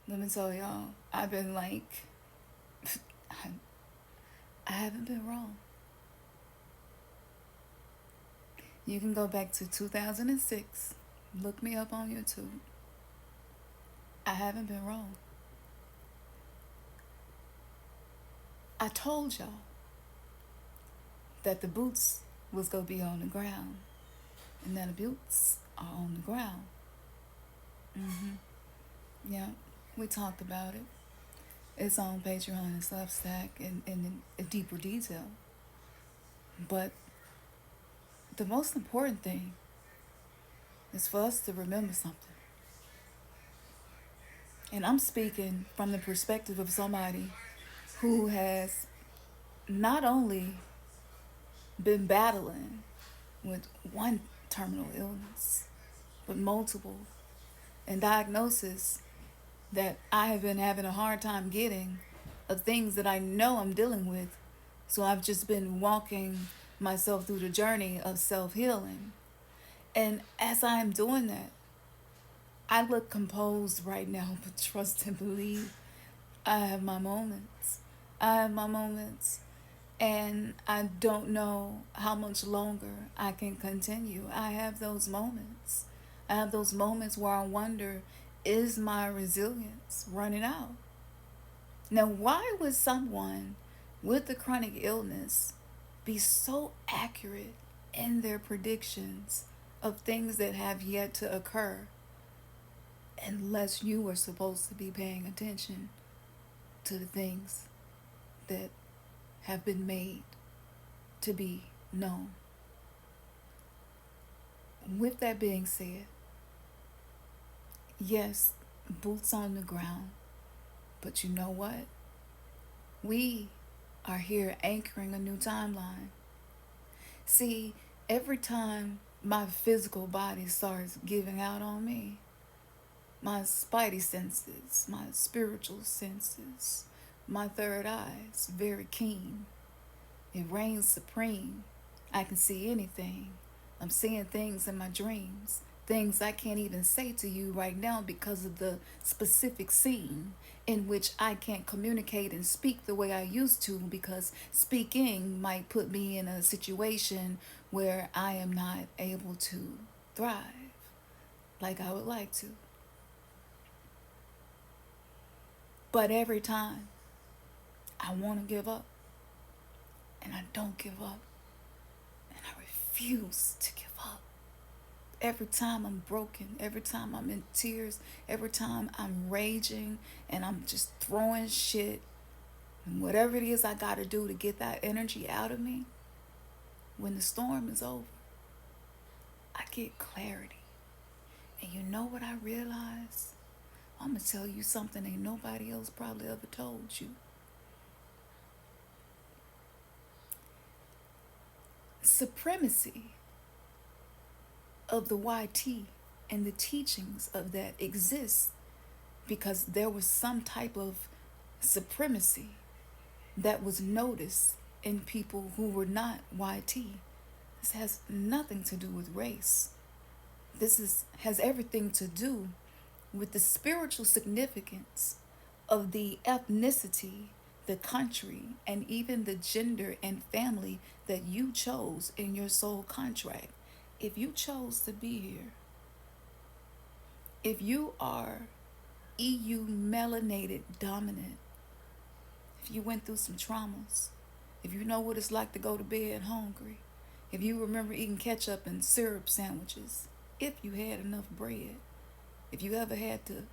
Let me tell y'all, I've been like, I haven't been wrong. You can go back to 2006, look me up on YouTube. I haven't been wrong. I told y'all that the boots was gonna be on the ground, and that the boots are on the ground. Yeah, we talked about it. It's on Patreon and Substack in deeper detail. But the most important thing is for us to remember something. And I'm speaking from the perspective of somebody who has not only been battling with one terminal illness, but multiple, and diagnosis that I have been having a hard time getting of things that I know I'm dealing with. So I've just been walking myself through the journey of self healing. And as I am doing that, I look composed right now, but trust and believe I have my moments. I have my moments. And I don't know how much longer I can continue. I have those moments. I have those moments where I wonder, is my resilience running out? Now, why would someone with a chronic illness be so accurate in their predictions of things that have yet to occur unless you are supposed to be paying attention to the things that have been made to be known? With that being said, yes, boots on the ground, but you know what? We are here anchoring a new timeline. See, every time my physical body starts giving out on me, my spidey senses, my spiritual senses, my third eye is very keen. It reigns supreme. I can see anything. I'm seeing things in my dreams, things I can't even say to you right now because of the specific scene in which I can't communicate and speak the way I used to, because speaking might put me in a situation where I am not able to thrive like I would like to. But every time I want to give up, and I don't give up, and I refuse to give up. Every time I'm broken, every time I'm in tears, every time I'm raging and I'm just throwing shit, and whatever it is I got to do to get that energy out of me, when the storm is over, I get clarity. And you know what I realize? I'm going to tell you something ain't nobody else probably ever told you. Supremacy of the YT and the teachings of that exists because there was some type of supremacy that was noticed in people who were not YT. This has nothing to do with race. Has everything to do with the spiritual significance of the ethnicity, the country, and even the gender and family that you chose in your soul contract. If you chose to be here, if you are EU melanated dominant, if you went through some traumas, if you know what it's like to go to bed hungry, if you remember eating ketchup and syrup sandwiches, if you had enough bread, if you ever had to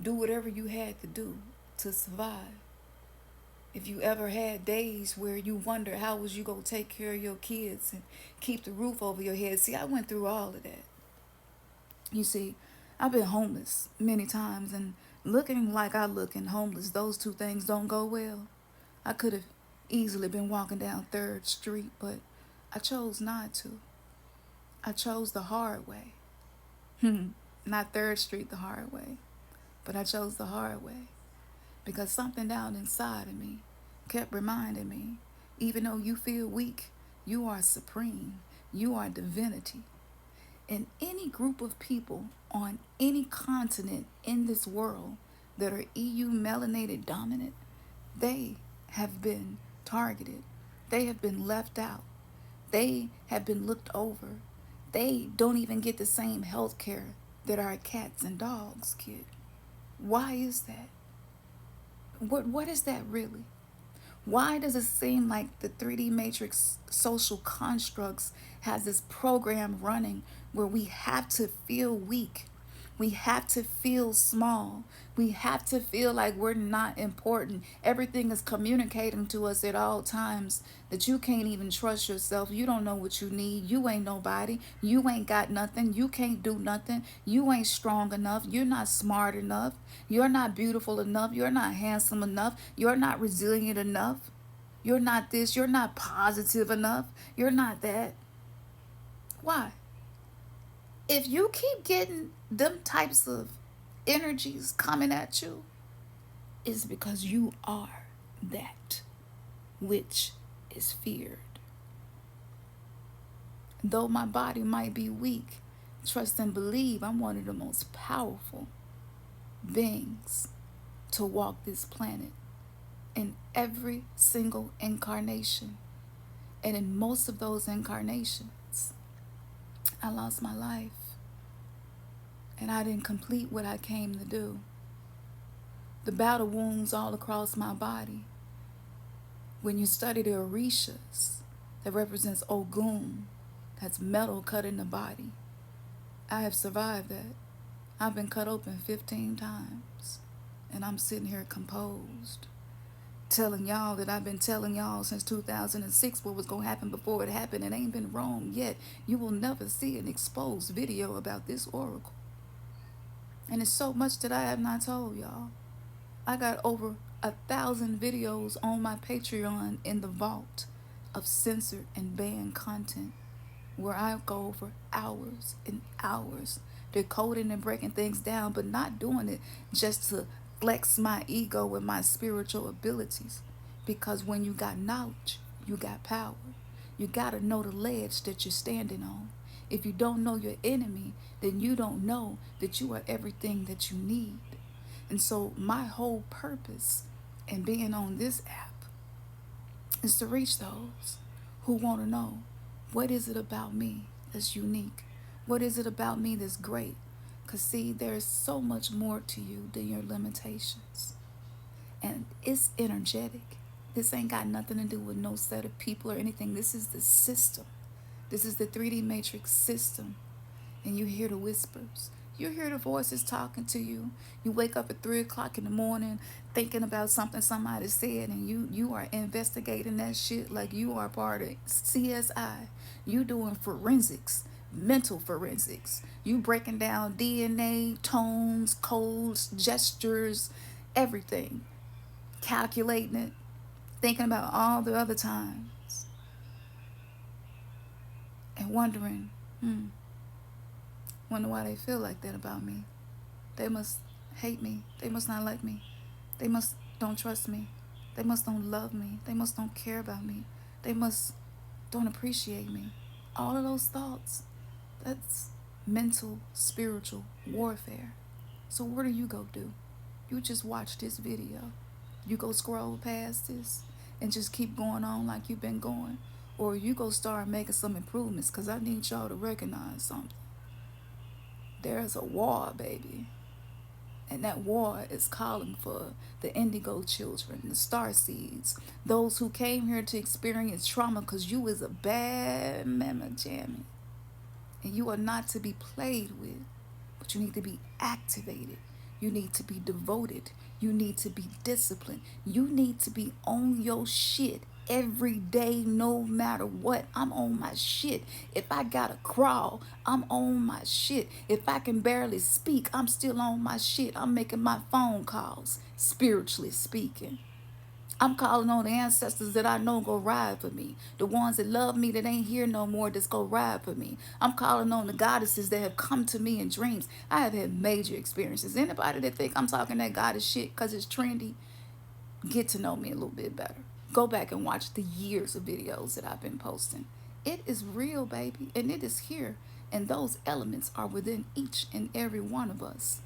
do whatever you had to do to survive, if you ever had days where you wonder how was you going to take care of your kids and keep the roof over your head. See, I went through all of that. You see, I've been homeless many times, and looking like I look and homeless, those two things don't go well. I could have easily been walking down 3rd Street, but I chose not to. I chose the hard way. Not 3rd Street the hard way, but I chose the hard way because something down inside of me kept reminding me, even though you feel weak, you are supreme. You are divinity. And any group of people on any continent in this world that are EU melanated dominant, they have been targeted. They have been left out. They have been looked over. They don't even get the same health care that our cats and dogs get. Why is that? What is that really? Why does it seem like the 3D matrix social constructs has this program running where we have to feel weak? We have to feel small. We have to feel like we're not important. Everything is communicating to us at all times that you can't even trust yourself. You don't know what you need. You ain't nobody. You ain't got nothing. You can't do nothing. You ain't strong enough. You're not smart enough. You're not beautiful enough. You're not handsome enough. You're not resilient enough. You're not this. You're not positive enough. You're not that. Why? If you keep getting them types of energies coming at you, it's because you are that which is feared. Though my body might be weak, trust and believe I'm one of the most powerful beings to walk this planet in every single incarnation. And in most of those incarnations, I lost my life. And I didn't complete what I came to do. The battle wounds all across my body. When you study the orishas, that represents Ogun, that's metal cut in the body. I have survived that. I've been cut open 15 times. And I'm sitting here composed, telling y'all that I've been telling y'all since 2006 what was going to happen before it happened. It ain't been wrong yet. You will never see an exposed video about this oracle. And it's so much that I have not told y'all. I got over 1,000 videos on my Patreon in the vault of censored and banned content, where I go over hours and hours decoding and breaking things down, but not doing it just to flex my ego and my spiritual abilities. Because when you got knowledge, you got power. You got to know the ledge that you're standing on. If you don't know your enemy, then you don't know that you are everything that you need. And so my whole purpose in being on this app is to reach those who want to know, what is it about me that's unique? What is it about me that's great? Because see, there's so much more to you than your limitations. And it's energetic. This ain't got nothing to do with no set of people or anything. This is the system. This is the 3D matrix system. And you hear the whispers. You hear the voices talking to you. You wake up at 3 o'clock in the morning thinking about something somebody said, and you are investigating that shit like you are part of CSI. You doing forensics, mental forensics. You breaking down DNA, tones, codes, gestures, everything. Calculating it. Thinking about all the other times. And wondering, wonder why they feel like that about me. They must hate me. They must not like me. They must don't trust me. They must don't love me. They must don't care about me. They must don't appreciate me. All of those thoughts, that's mental, spiritual warfare. So what do you go do? You just watch this video. You go scroll past this and just keep going on like you've been going. Or you go start making some improvements, because I need y'all to recognize something. There's a war, baby. And that war is calling for the indigo children, the star seeds, those who came here to experience trauma, because you is a bad mama jammy. And you are not to be played with, but you need to be activated. You need to be devoted. You need to be disciplined. You need to be on your shit every day, no matter what. I'm on my shit. If I gotta crawl, I'm on my shit. If I can barely speak, I'm still on my shit. I'm making my phone calls, spiritually speaking. I'm calling on the ancestors that I know go ride for me. The ones that love me that ain't here no more, that's go ride for me. I'm calling on the goddesses that have come to me in dreams. I have had major experiences. Anybody that think I'm talking that goddess shit because it's trendy, get to know me a little bit better. Go back and watch the years of videos that I've been posting. It is real, baby, and it is here. And those elements are within each and every one of us.